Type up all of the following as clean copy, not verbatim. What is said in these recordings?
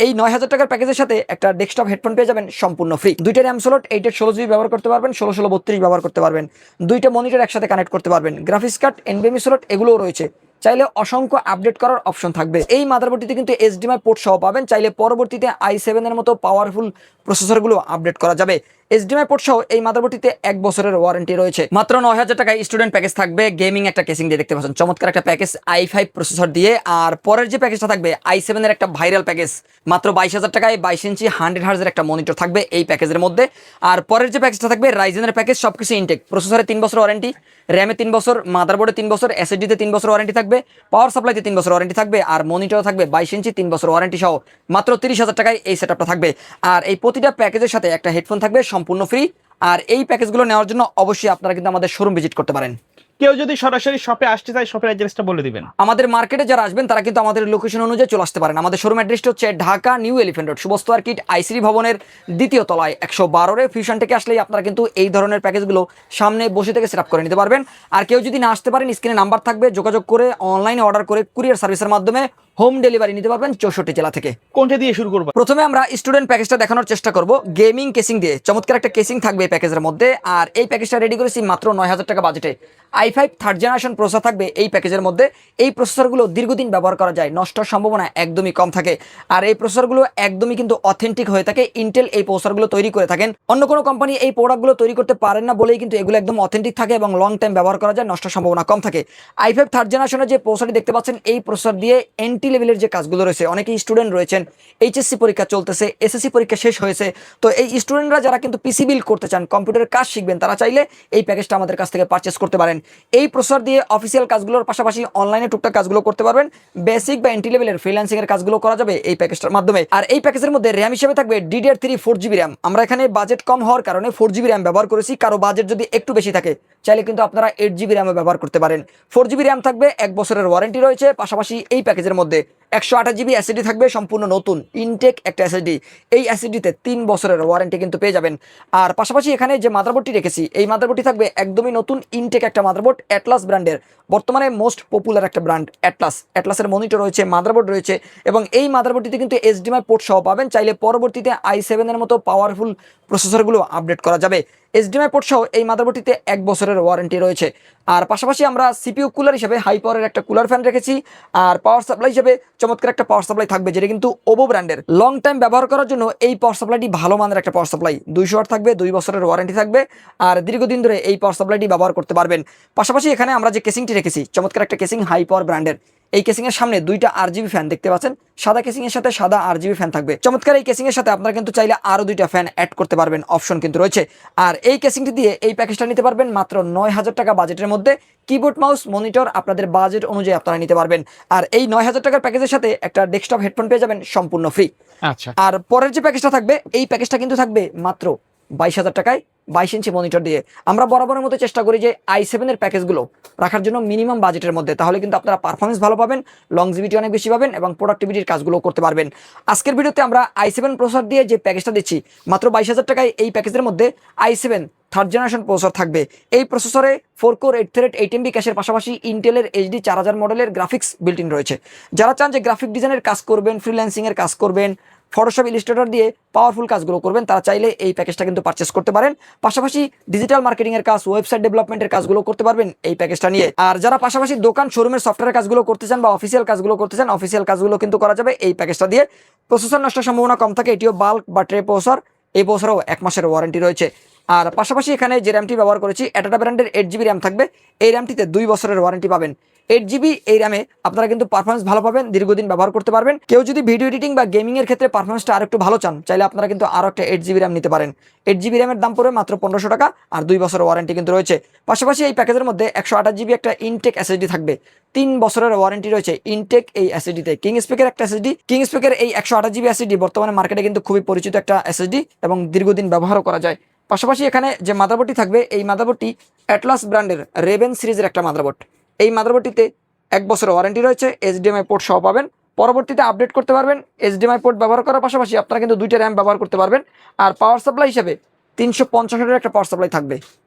এই 9000 টাকার প্যাকেজের সাথে একটা ডেস্কটপ হেডফোন পেয়ে যাবেন সম্পূর্ণ ফ্রি। দুইটা র্যাম স্লট 8 এর 16 জিবি ব্যবহার করতে পারবেন, 16 32 ব্যবহার করতে পারবেন। দুইটা মনিটর একসাথে কানেক্ট করতে পারবেন। গ্রাফিক্স কার্ড, এনভিএমই স্লট এগুলোও রয়েছে। চাইলে অসংখ্য আপডেট করার অপশন থাকবে। এই মাদারবোর্ডটিতে কিন্তু এইচডিএমআই পোর্ট সহ পাবেন। চাইলে পরবর্তীতে i7 এর মতো পাওয়ারফুল প্রসেসরগুলো আপডেট করা যাবে। এইচডিএমআই পোর্ট সহ এই মাদারবোর্ডটিতে 1 বছরের ওয়ারেন্টি রয়েছে। মাত্র 9000 টাকায় স্টুডেন্ট প্যাকেজ থাকবে, গেমিং একটা কেসিং দিয়ে দেখতে পাচ্ছেন, চমৎকার একটা প্যাকেজ i5 প্রসেসর দিয়ে। আর পরের যে প্যাকেজটা থাকবে i7 এর একটা ভাইরাল প্যাকেজ, মাত্র 22000 টাকায় 22 ইঞ্চি 100 হার্জের একটা মনিটর থাকবে এই প্যাকেজের মধ্যে। আর পরের যে প্যাকেজটা থাকবে রাইজেনের প্যাকেজ, সবকিছু ইনটেক, প্রসেসরে 3 বছর ওয়ারেন্টি, র্যামে 3 বছর, মাদারবোর্ডে 3 বছর, এসএসডিতে 3 বছর ওয়ারেন্টি থাকবে, পাওয়ার সাপ্লাইতে 3 বছর ওয়ারেন্টি থাকবে, আর মনিটর থাকবে 22 ইঞ্চি 3 বছর ওয়ারেন্টি সহ। মাত্র 30,000 টাকায় এই সেটআপটা থাকবে। আর এই প্রতিটা প্যাকেজের সাথে একটা হেডফোন থাকবে সম্পূর্ণ ফ্রি। আর এই প্যাকেজগুলো নেওয়ার জন্য অবশ্যই আপনারা কিন্তু আমাদের শোরুম ভিজিট করতে পারেন। কেউ যদি সরাসরি শপে আসতে চায়, শপের অ্যাড্রেসটা বলে দিবেন। আমাদের মার্কেটে যারা আসবেন তারা কিন্তু আমাদের লোকেশন অনুযায়ী চলে আসতে পারেন। আমাদের শোরুম অ্যাড্রেসটা হচ্ছে Dhaka new elephant road, Shubhastu orchid ICD ভবনের 2য় তলায় 112 ফিউশন থেকে আসলেই আপনারা কিন্তু এই ধরনের প্যাকেজগুলো সামনে বসে থেকে সেট আপ করে নিতে পারবেন। আর কেউ যদি না আসতে পারেন, স্ক্রিনে নাম্বার থাকবে, যোগাযোগ করে অনলাইনে অর্ডার করে কুরিয়ার সার্ভিসের মাধ্যমে হোম ডেলিভারি নিতে পারবেন 64 জেলা থেকে। কোনটা দিয়ে শুরু করব? প্রথমে আমরা স্টুডেন্ট প্যাকেজটা দেখানোর চেষ্টা করব গেমিং কেসিং দিয়ে। চমৎকার একটা কেসিং থাকবে এই প্যাকেজের মধ্যে। আর এই প্যাকেজটা রেডি করেছি মাত্র 9000 টাকা বাজেটে। i5 থার্ড জেনারেশন প্রসেসর থাকবে এই প্যাকেজের মধ্যে। এই প্রসেসরগুলো দীর্ঘদিন ব্যবহার করা যায়, নষ্ট হওয়ার সম্ভাবনা একদমই কম থাকে। আর এই প্রসেসরগুলো একদমই কিন্তু অথেন্টিক হয়ে থাকে। ইন্টেল এই প্রসেসরগুলো তৈরি করে থাকেন, অন্য কোনো কোম্পানি এই প্রোডাক্টগুলো তৈরি করতে পারেন না বলেই কিন্তু এগুলো একদম অথেন্টিক থাকে এবং লং টাইম ব্যবহার করা যায়, নষ্ট সম্ভাবনা কম থাকে। i5 থার্ড জেনারেশনের যে প্রসেসরটি দেখতে পাচ্ছেন, এই প্রসেসর দিয়ে এন্ট্রি লেভেলের যে কাজগুলো রয়েছে, অনেকেই স্টুডেন্ট রয়েছেন, এইচএসসি পরীক্ষা চলতেছে, এসএসসি পরীক্ষা শেষ হয়েছে, তো এই স্টুডেন্টরা যারা কিন্তু পিসি বিল্ড করতে চান, কম্পিউটারের কাজ শিখবেন, তারা চাইলে এই প্যাকেজটা আমাদের কাছ থেকে পারচেস করতে পারেন। এই প্রসেসর দিয়ে অফিসিয়াল কাজগুলোর পাশাপাশি অনলাইনে টুকটাক কাজগুলো করতে পারবেন। বেসিক বা এন্ট্রি লেভেলের ফ্রিল্যান্সিং এর কাজগুলো করা যাবে এই প্যাকেজটার মাধ্যমে। আর এই প্যাকেজের মধ্যে র্যাম হিসেবে থাকবে DDR3 4GB র্যাম। আমরা এখানে বাজেট কম হওয়ার কারণে 4GB র্যাম ব্যবহার করেছি। কারো বাজেট যদি একটু বেশি থাকে, চাইলে কিন্তু আপনারা 8GB র্যামও ব্যবহার করতে পারেন। 4GB র্যাম থাকবে, 1 বছরের ওয়ারেন্টি রয়েছে। পাশাপাশি এই প্যাকেজের মধ্যে 128GB এসএসডি থাকবে, সম্পূর্ণ নতুন ইনটেক একটা এসএসডি। এই এসএসডিতে 3 বছরের ওয়ারেন্টি কিন্তু পেয়ে যাবেন। আর পাশাপাশি এখানে যে মাদারবোর্ডটি রেখেছি, এই মাদারবোর্ডটি থাকবে একদমই নতুন ইনটেক একটা মাদারবোর্ড, অ্যাটলাস ব্র্যান্ডের, বর্তমানে মোস্ট পপুলার একটা ব্র্যান্ড অ্যাটলাস। অ্যাটলাসের মনিটর রয়েছে, মাদারবোর্ড রয়েছে, এবং এই মাদারবোর্ডটিতে কিন্তু এইচডিএমআই পোর্ট সহ পাবেন। চাইলে পরবর্তীতে i7 এর মতো পাওয়ারফুল প্রসেসরগুলো আপডেট করা যাবে। এইচডিএমআই পোর্ট সহ এই মাদারবোর্ডটিতে 1 বছরের ওয়ারেন্টি রয়েছে। আর পাশাপাশি আমরা সিপিইউ কুলার হিসেবে হাই পাওয়ারের একটা কুলার ফ্যান রেখেছি। আর পাওয়ার সাপ্লাই হিসেবে চমৎকার একটা পাওয়ার সাপ্লাই থাকবে, যেটা কিন্তু ওভো ব্র্যান্ডের। লং টাইম ব্যবহার করার জন্য এই পাওয়ার সাপ্লাইটি ভালো মানের একটা পাওয়ার সাপ্লাই, 200 ওয়াট থাকবে, 2 বছরের ওয়ারেন্টি থাকবে। আর দীর্ঘদিন ধরে এই পাওয়ার সাপ্লাইটি ব্যবহার করতে পারবেন। পাশাপাশি এখানে আমরা যে কেসিংটি রেখেছি, চমৎকার একটা কেসিং, হাই পাওয়ার ব্র্যান্ডের। এই কেসিং এর সামনে 2টা আরজিবি ফ্যান দেখতে পাচ্ছেন, সাদা কেসিং এর সাথে সাদা আরজিবি ফ্যান থাকবে। চমৎকার এই কেসিং এর সাথে আপনারা কিন্তু চাইলে আরো 2টা ফ্যান অ্যাড করতে পারবেন, অপশন কিন্তু রয়েছে। আর এই কেসিংটি দিয়ে এই প্যাকেজটা নিতে পারবেন মাত্র 9000 টাকা বাজেটের মধ্যে। কিবোর্ড, মাউস, মনিটর আপনাদের বাজেট অনুযায়ী আপনারা নিতে পারবেন। আর এই 9000 টাকার প্যাকেজের সাথে একটা ডেস্কটপ হেডফোন পেয়ে যাবেন সম্পূর্ণ ফ্রি। আচ্ছা। আর পরের যে প্যাকেজটা থাকবে, এই প্যাকেজটা কিন্তু থাকবে মাত্র 22000 টাকায় 22 ইঞ্চি মনিটর দিয়ে। আমরা বরাবরের মতো চেষ্টা করি যে i7 এর প্যাকেজগুলো রাখার জন্য মিনিমাম বাজেটের মধ্যে, তাহলে কিন্তু আপনারা পারফরমেন্স ভালো পাবেন, লংজিভিটি অনেক বেশি পাবেন এবং প্রোডাক্টিভিটির কাজগুলো করতে পারবেন। আজকের ভিডিওতে আমরা i7 প্রসেসর দিয়ে যে প্যাকেজটা দিচ্ছি, মাত্র 22000 টাকায় এই প্যাকেজের মধ্যে i7 থার্ড জেনারেশন প্রসেসর থাকবে। এই প্রসেসরে 4 কোর 8 থ্রেড 8 MB ক্যাশের পাশাপাশি ইন্টেলের HD 4000 মডেলের গ্রাফিক্স বিল্ট ইন রয়েছে। যারা চান যে গ্রাফিক ডিজাইনের কাজ করবেন, ফ্রিল্যান্সিং এর কাজ করবেন, ফটোশপ, ইলাস্ট্রেটর দিয়ে পাওয়ারফুল কাজগুলো করবেন, তারা চাইলে এই প্যাকেজটা কিন্তু পারচেস করতে পারেন। পাশাপাশি ডিজিটাল মার্কেটিং এর কাজ, ওয়েবসাইট ডেভেলপমেন্টের কাজগুলো করতে পারবেন এই প্যাকেজটা নিয়ে। আর যারা পাশাপাশি দোকান, শোরুমের সফটওয়্যার কাজগুলো করতে চান বা অফিসিয়াল কাজগুলো করতে চান, অফিসিয়াল কাজগুলো কিন্তু করা যাবে এই প্যাকেজটা দিয়ে। প্রসেসর নষ্টের সম্ভাবনা কম থাকে, এটিও বাল্ক বা ট্রে প্রসেসর। এই প্রসেসরও 1 মাসের ওয়ারেন্টি রয়েছে। আর পাশাপাশি এখানে যে র্যামটি ব্যবহার করেছি, অ্যাটাটা ব্র্যান্ডের 8GB র্যাম থাকবে। এই র্যামটিতে 2 বছরের ওয়ারেন্টি পাবেন। 8GB এই র্যামে আপনারা কিন্তু পারফরমেন্স ভালো পাবেন, দীর্ঘদিন ব্যবহার করতে পারবেন। কেউ যদি ভিডিও এডিটিং বা গেমিং এর ক্ষেত্রে পারফরমেন্সটা আরেকটু ভালো চান, চাইলে আপনারা কিন্তু আরো একটা 8GB র্যাম নিতে পারেন। 8GB র্যামের দাম পড়বে মাত্র 1500 টাকা, আর 2 বছরের ওয়ারেন্টি কিন্তু রয়েছে। পাশাপাশি এই প্যাকেজের মধ্যে 128GB একটা ইনটেক এসএসডি থাকবে, 3 বছরের ওয়ারেন্টি রয়েছে ইনটেক এই এসএসডিতে। কিং স্পেকের একটা এসএসডি, কিং স্পেকের এই 128GB এসএসডি বর্তমানে মার্কেটে কিন্তু খুবই পরিচিত একটা এসএসডি এবং দীর্ঘদিন ব্যবহারও করা যায়। পাশাপাশি এখানে যে মাদারবোর্ডটি থাকবে, এই মাদারবোর্ডটি অ্যাটলাস ব্র্যান্ডের রেভেন সিরিজের একটা মাদারবোর্ড। এই মাদারবোর্ডটিতে 1 বছরের ওয়ারেন্টি রয়েছে, এইচডিএমআই পোর্ট সহ পাবেন। পরবর্তীতে আপডেট করতে পারবেন। এইচডিএমআই পোর্ট ব্যবহার করার পাশাপাশি আপনারা কিন্তু 2টা র্যাম ব্যবহার করতে পারবেন। আর পাওয়ার সাপ্লাই হিসেবে 350 ওয়াটের একটা পাওয়ার সাপ্লাই থাকবে,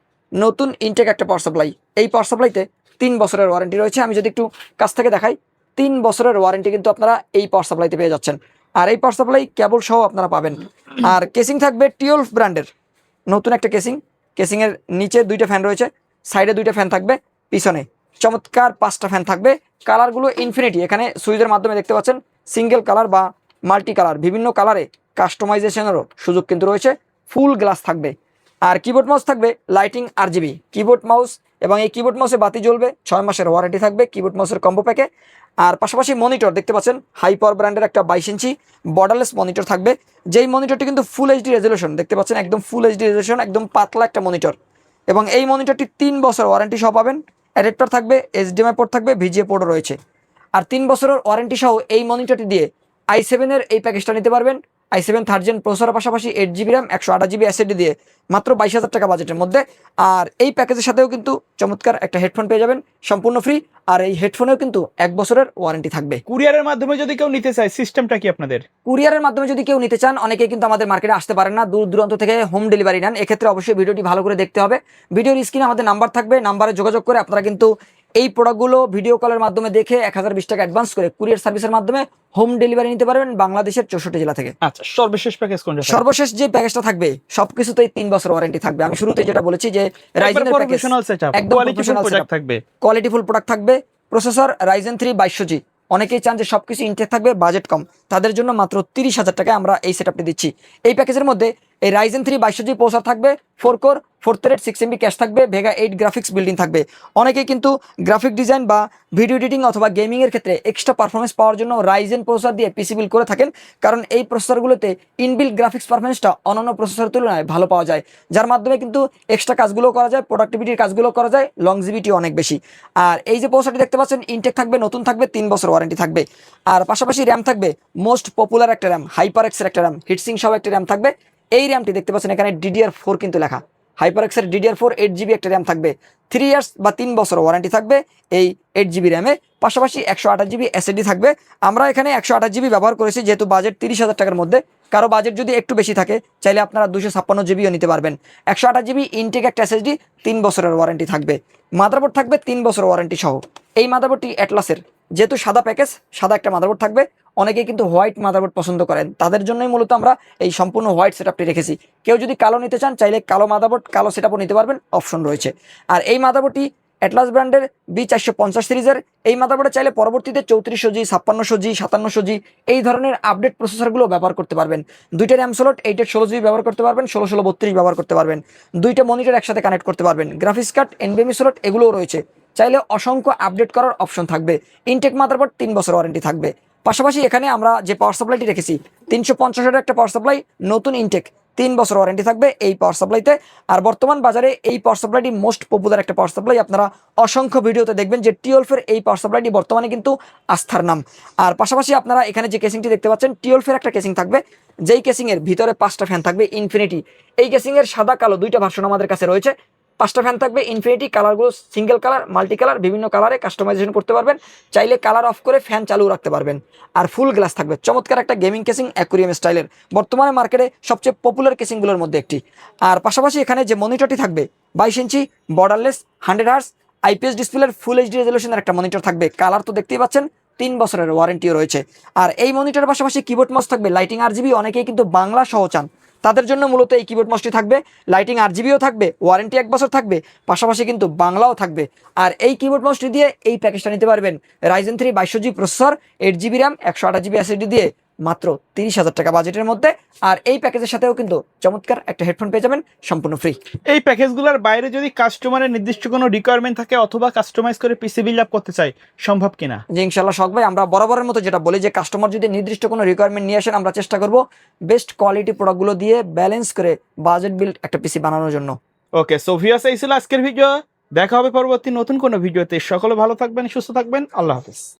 নতুন ইনটেক একটা পাওয়ার সাপ্লাই। এই পাওয়ার সাপ্লাইতে 3 বছরের ওয়ারেন্টি রয়েছে। আমি যদি একটু কাছ থেকে দেখাই, 3 বছরের ওয়ারেন্টি কিন্তু আপনারা এই পাওয়ার সাপ্লাইতে পেয়ে যাচ্ছেন। আর এই পাওয়ার সাপ্লাই কেবল সহ আপনারা পাবেন। আর কেসিং থাকবে 12 ব্র্যান্ডের নতুন একটা কেসিংয়ের নিচে 2টা ফ্যান রয়েছে, সাইডে 2টা ফ্যান থাকবে, পিছনে চমৎকার 5টা ফ্যান থাকবে। কালারগুলো ইনফিনিটি, এখানে সুইচের মাধ্যমে দেখতে পাচ্ছেন সিঙ্গেল কালার বা মাল্টি কালার বিভিন্ন কালারে কাস্টমাইজেশনেরও সুযোগ কিন্তু রয়েছে। ফুল গ্লাস থাকবে। আর কিবোর্ড মাউস থাকবে লাইটিং RGB কিবোর্ড মাউস, এবং এই কিবোর্ড মাউসে বাতি জ্বলবে, 6 মাসের ওয়ারেন্টি থাকবে কিবোর্ড মাউসের কম্বো প্যাকে। আর পাশাপাশি মনিটর দেখতে পাচ্ছেন হাই পাওয়ার ব্র্যান্ডের একটা 22 ইঞ্চি বর্ডারলেস মনিটর থাকবে, যেই মনিটরটি কিন্তু ফুল HD রেজলিউশন দেখতে পাচ্ছেন, একদম ফুল HD রেজলিউশন, একদম পাতলা একটা মনিটর। এবং এই মনিটরটি 3 বছর ওয়ারেন্টি সহ পাবেন। অ্যাডাপ্টার থাকবে, HDMI পোর্ট থাকবে, VGA পোর্টও রয়েছে। আর 3 বছরের ওয়ারেন্টি সহ এই মনিটরটি দিয়ে i7-এর এই প্যাকেজটা নিতে পারবেন। i7 থার্ড জেন প্রসেসরের পাশাপাশি 8GB RAM 128GB SSD দিয়ে মাত্র 22,000 টাকা বাজেটের মধ্যে। আর এই প্যাকেজের সাথেও কিন্তু চমৎকার একটা হেডফোন পেয়ে যাবেন সম্পূর্ণ ফ্রি। আর এই হেডফোনেও কিন্তু 1 বছরের ওয়ারেন্টি থাকবে। কুরিয়ারের মাধ্যমে যদি কেউ নিতে চায় সিস্টেমটা কি আপনাদের? কুরিয়ারের মাধ্যমে যদি কেউ নিতে চান, অনেকেই কিন্তু আমাদের মার্কেটে আসতে পারেন না, দূর দূরান্ত থেকে হোম ডেলিভারি নেন, এক্ষেত্রে অবশ্যই ভিডিওটি ভালো করে দেখতে হবে। ভিডিওর স্ক্রিনে আমাদের নাম্বার থাকবে, নাম্বারে যোগাযোগ করে আপনারা কিন্তু এই প্রোডাক্টগুলো ভিডিও কলের মাধ্যমে দেখে 1020 টাকা অ্যাডভান্স করে কুরিয়ার সার্ভিসের মাধ্যমে হোম ডেলিভারি নিতে পারবেন বাংলাদেশের 64 জেলা থেকে। আচ্ছা, সর্বশেষ প্যাকেজ কোনটা? সর্বশেষ যে প্যাকেজটা থাকবে সবকিছুতেই 3 বছর ওয়ারেন্টি থাকবে। আমি শুরুতে যেটা বলেছি যে রাইজেনের প্যাকেজ প্রফেশনাল সেটআপ, একদম কোয়ালিটিফুল প্রোডাক্ট থাকবে, কোয়ালিটিফুল প্রোডাক্ট থাকবে। প্রসেসর Ryzen 3 2200G, অনেকেই চান যে সবকিছু ইনটেক থাকবে, বাজেট কম, তাদের জন্য মাত্র 30,000 টাকায় আমরা এই সেটআপটি দিচ্ছি। এই প্যাকেজের মধ্যে এই Ryzen 3 2200G প্রসেসর থাকবে, 4 কোর 4 থ্রেড 6MB ক্যাশ থাকবে, ভেগা 8 গ্রাফিক্স বিল্ডিং থাকবে। অনেকেই কিন্তু গ্রাফিক ডিজাইন বা ভিডিও এডিটিং অথবা গেমিং এর ক্ষেত্রে এক্সট্রা পারফরমেন্স পাওয়ার জন্য রাইজেন প্রসেসর দিয়ে পিসি বিল্ড করে থাকেন, কারণ এই প্রসেসরগুলোতে ইনবিল্ট গ্রাফিক্স পারফরমেন্সটা অন্যান্য প্রসেসরের তুলনায় ভালো পাওয়া যায়, যার মাধ্যমে কিন্তু এক্সট্রা কাজগুলো করা যায়, প্রোডাক্টিভিটির কাজগুলো করা যায়, লংজিভিটি অনেক বেশি। আর এই যে প্রসেসরটি দেখতে পাচ্ছেন ইনটেক থাকবে, নতুন থাকবে, 3 বছর ওয়ারেন্টি থাকবে। আর পাশাপাশি র্যাম থাকবে মোস্ট পপুলার একটা র্যাম, HyperX-এর একটা র্যাম, হিটসিং সহ একটা র্যাম থাকবে। এই র্যামটি দেখতে পাচ্ছেন এখানে DDR4 কিন্তু লেখা, HyperX-এর DDR4 8GB একটা র্যাম থাকবে, 3 ইয়ার্স বা 3 বছর ওয়ারেন্টি থাকবে এই 8GB র্যামে। পাশাপাশি 128GB SSD থাকবে। আমরা এখানে 128GB ব্যবহার করেছি যেহেতু বাজেট 30,000 টাকার মধ্যে। কারো বাজেট যদি একটু বেশি থাকে চাইলে আপনারা 256GBও নিতে পারবেন। 128GB ইনটেক একটা SSD, 3 বছরের ওয়ারেন্টি থাকবে। মাদারবোর্ড থাকবে 3 বছর ওয়ারেন্টি সহ। এই মাদারবোর্ডটি অ্যাটলাসের, যেহেতু সাদা প্যাকেজ, সাদা একটা মাদারবোর্ড থাকবে। অনেকেই কিন্তু হোয়াইট মাদারবোর্ড পছন্দ করেন, তাদের জন্যই মূলত আমরা এই সম্পূর্ণ হোয়াইট সেটআপটি রেখেছি। কেউ যদি কালো নিতে চান চাইলে কালো মাদারবোর্ড, কালো সেটআপও নিতে পারবেন, অপশন রয়েছে। আর এই মাদারবোর্ডটি অ্যাটলাস ব্র্যান্ডের B450 সিরিজের। এই মাদারবোর্ডে চাইলে পরবর্তীতে 3400G 5600G 5700G এই ধরনের আপডেট প্রসেসরগুলো ব্যবহার করতে পারবেন। 2টা র্যাম স্লট 8 16GB ব্যবহার করতে পারবেন, 1632 ব্যবহার করতে পারবেন, 2টা মনিটর একসাথে কানেক্ট করতে পারবেন, গ্রাফিক্স কার্ড NVMe স্লট এগুলোও রয়েছে, চাইলে অসংখ্য আপডেট করার অপশন থাকবে। ইনটেক মাদারবোর্ড 3 বছর ওয়ারেন্টি থাকবে। পাশাপাশি এখানে আমরা যে পাওয়ার সাপ্লাইটি রেখেছি 350 একটা পাওয়ার সাপ্লাই, নতুন ইনটেক, 3 বছর ওয়ারেন্টি থাকবে এই পাওয়ার সাপ্লাইতে। আর বর্তমান বাজারে এই পাওয়ার সাপ্লাইটি মোস্ট পপুলার একটা পাওয়ার সাপ্লাই। আপনারা অসংখ্য ভিডিওতে দেখবেন যে T12-এর এই পাওয়ার সাপ্লাইটি বর্তমানে কিন্তু আস্থার নাম। আর পাশাপাশি আপনারা এখানে যে কেসিংটি দেখতে পাচ্ছেন T12-এর একটা কেসিং থাকবে, যেই কেসিংয়ের ভিতরে 5টা ফ্যান থাকবে ইনফিনিটি। এই কেসিংয়ের সাদা কালো 2টা ভার্সন আমাদের কাছে রয়েছে। 5টা ফ্যান থাকবে ইনফিনিটি, কালারগুলো সিঙ্গেল কালার, মাল্টি কালার, বিভিন্ন কালারে কাস্টমাইজেশন করতে পারবেন, চাইলে কালার অফ করে ফ্যান চালু রাখতে পারবেন। আর ফুল গ্লাস থাকবে, চমৎকার একটা গেমিং কেসিং, অ্যাকুরিয়াম স্টাইলের, বর্তমানে মার্কেটে সবচেয়ে পপুলার কেসিংগুলোর মধ্যে একটি। আর পাশাপাশি এখানে যে মনিটরটি থাকবে 22 ইঞ্চি বর্ডারলেস 100Hz IPS ডিসপ্লের ফুল HD রেজলিউশনের একটা মনিটর থাকবে। কালার তো দেখতেই পাচ্ছেন, 3 বছরের ওয়ারেন্টিও রয়েছে। আর এই মনিটরের পাশাপাশি কিবোর্ড মাউস থাকবে লাইটিং RGB, অনেকেই কিন্তু বাংলা সহ চান, তাদের জন্য মূলত এই কিবোর্ড মাউসটি থাকবে। লাইটিং RGBও থাকবে, ওয়ারেন্টি 1 বছর থাকবে, পাশাপাশি কিন্তু বাংলাও থাকবে। আর এই কিবোর্ড মাউসটি দিয়ে এই প্যাকেজটা নিতে পারবেন Ryzen 3 2200G processor, 8GB RAM 128GB SSD দিয়ে মাত্র 30,000 টাকা বাজেটের মধ্যে। আর এই প্যাকেজের সাথেও কিন্তু চমৎকার একটা হেডফোন পেয়ে যাবেন সম্পূর্ণ ফ্রি। এই প্যাকেজগুলোর বাইরে যদি কাস্টমারের নির্দিষ্ট কোনো রিকোয়ারমেন্ট থাকে অথবা কাস্টমাইজ করে পিসি বিল্ড আপ করতে চাই, সম্ভব কিনা? জি ইনশাআল্লাহ শখ ভাই, আমরা বরাবরের মতো যেটা বলি যে কাস্টমার যদি নির্দিষ্ট কোনো রিকোয়ারমেন্ট নিয়ে আসেন, আমরা চেষ্টা করব বেস্ট কোয়ালিটি প্রোডাক্টগুলো দিয়ে ব্যালেন্স করে বাজেট বিল্ড একটা পিসি বানানোর জন্য। ওকে, সো ভিউয়ার্স, এই ছিল আজকের ভিডিও। দেখা হবে পরবর্তী নতুন কোনো ভিডিওতে। সকলে ভালো থাকবেন, সুস্থ থাকবেন, আল্লাহ হাফেজ।